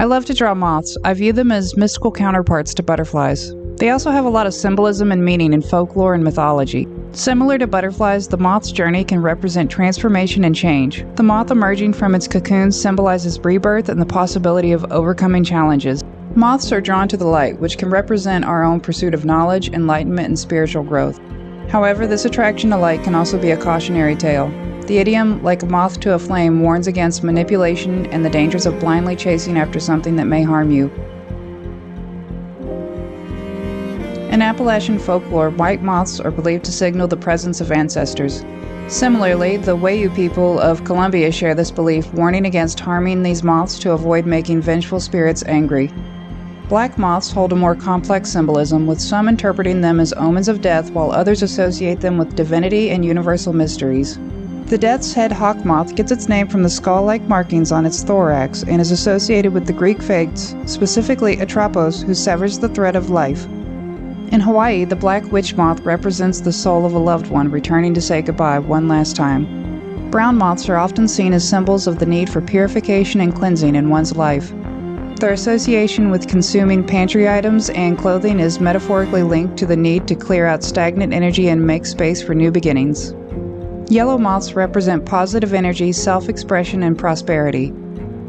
I love to draw moths. I view them as mystical counterparts to butterflies. They also have a lot of symbolism and meaning in folklore and mythology. Similar to butterflies, the moth's journey can represent transformation and change. The moth emerging from its cocoon symbolizes rebirth and the possibility of overcoming challenges. Moths are drawn to the light, which can represent our own pursuit of knowledge, enlightenment, and spiritual growth. However, this attraction to light can also be a cautionary tale. The idiom, like a moth to a flame, warns against manipulation and the dangers of blindly chasing after something that may harm you. In Appalachian folklore, white moths are believed to signal the presence of ancestors. Similarly, the Wayuu people of Colombia share this belief, warning against harming these moths to avoid making vengeful spirits angry. Black moths hold a more complex symbolism, with some interpreting them as omens of death while others associate them with divinity and universal mysteries. The death's head hawk moth gets its name from the skull-like markings on its thorax and is associated with the Greek fates, specifically Atropos, who severs the thread of life. In Hawaii, the black witch moth represents the soul of a loved one returning to say goodbye one last time. Brown moths are often seen as symbols of the need for purification and cleansing in one's life. Their association with consuming pantry items and clothing is metaphorically linked to the need to clear out stagnant energy and make space for new beginnings. Yellow moths represent positive energy, self-expression, and prosperity.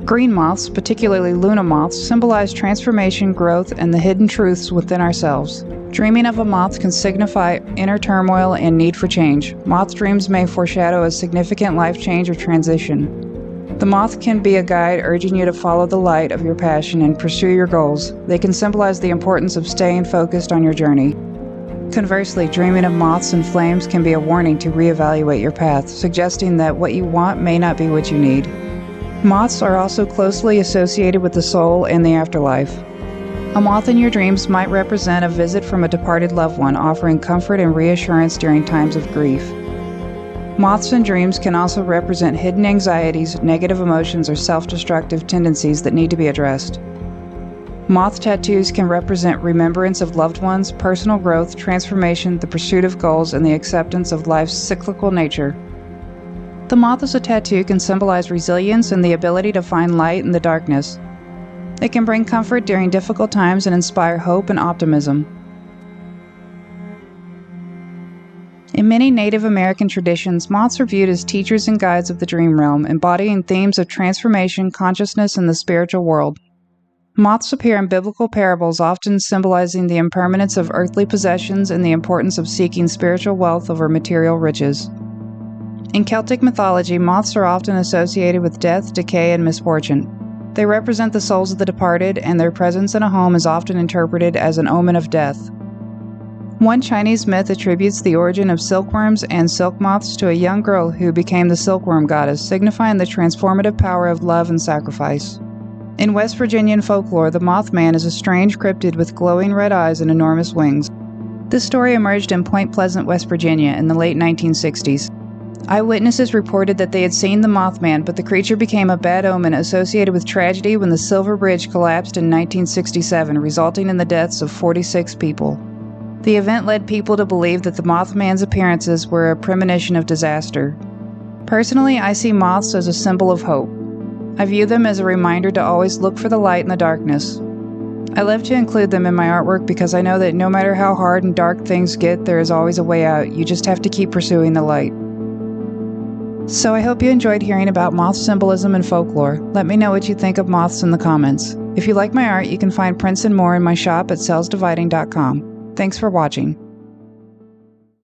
Green moths, particularly Luna moths, symbolize transformation, growth, and the hidden truths within ourselves. Dreaming of a moth can signify inner turmoil and need for change. Moth dreams may foreshadow a significant life change or transition. The moth can be a guide urging you to follow the light of your passion and pursue your goals. They can symbolize the importance of staying focused on your journey. Conversely, dreaming of moths and flames can be a warning to reevaluate your path, suggesting that what you want may not be what you need. Moths are also closely associated with the soul and the afterlife. A moth in your dreams might represent a visit from a departed loved one, offering comfort and reassurance during times of grief. Moths in dreams can also represent hidden anxieties, negative emotions, or self-destructive tendencies that need to be addressed. Moth tattoos can represent remembrance of loved ones, personal growth, transformation, the pursuit of goals, and the acceptance of life's cyclical nature. The moth as a tattoo can symbolize resilience and the ability to find light in the darkness. It can bring comfort during difficult times and inspire hope and optimism. In many Native American traditions, moths are viewed as teachers and guides of the dream realm, embodying themes of transformation, consciousness, and the spiritual world. Moths appear in biblical parables, often symbolizing the impermanence of earthly possessions and the importance of seeking spiritual wealth over material riches. In Celtic mythology, moths are often associated with death, decay, and misfortune. They represent the souls of the departed, and their presence in a home is often interpreted as an omen of death. One Chinese myth attributes the origin of silkworms and silk moths to a young girl who became the silkworm goddess, signifying the transformative power of love and sacrifice. In West Virginian folklore, the Mothman is a strange cryptid with glowing red eyes and enormous wings. This story emerged in Point Pleasant, West Virginia in the late 1960s. Eyewitnesses reported that they had seen the Mothman, but the creature became a bad omen associated with tragedy when the Silver Bridge collapsed in 1967, resulting in the deaths of 46 people. The event led people to believe that the Mothman's appearances were a premonition of disaster. Personally, I see moths as a symbol of hope. I view them as a reminder to always look for the light in the darkness. I love to include them in my artwork because I know that no matter how hard and dark things get, there is always a way out. You just have to keep pursuing the light. So I hope you enjoyed hearing about moth symbolism and folklore. Let me know what you think of moths in the comments. If you like my art, you can find prints and more in my shop at sellsdividing.com. Thanks for watching.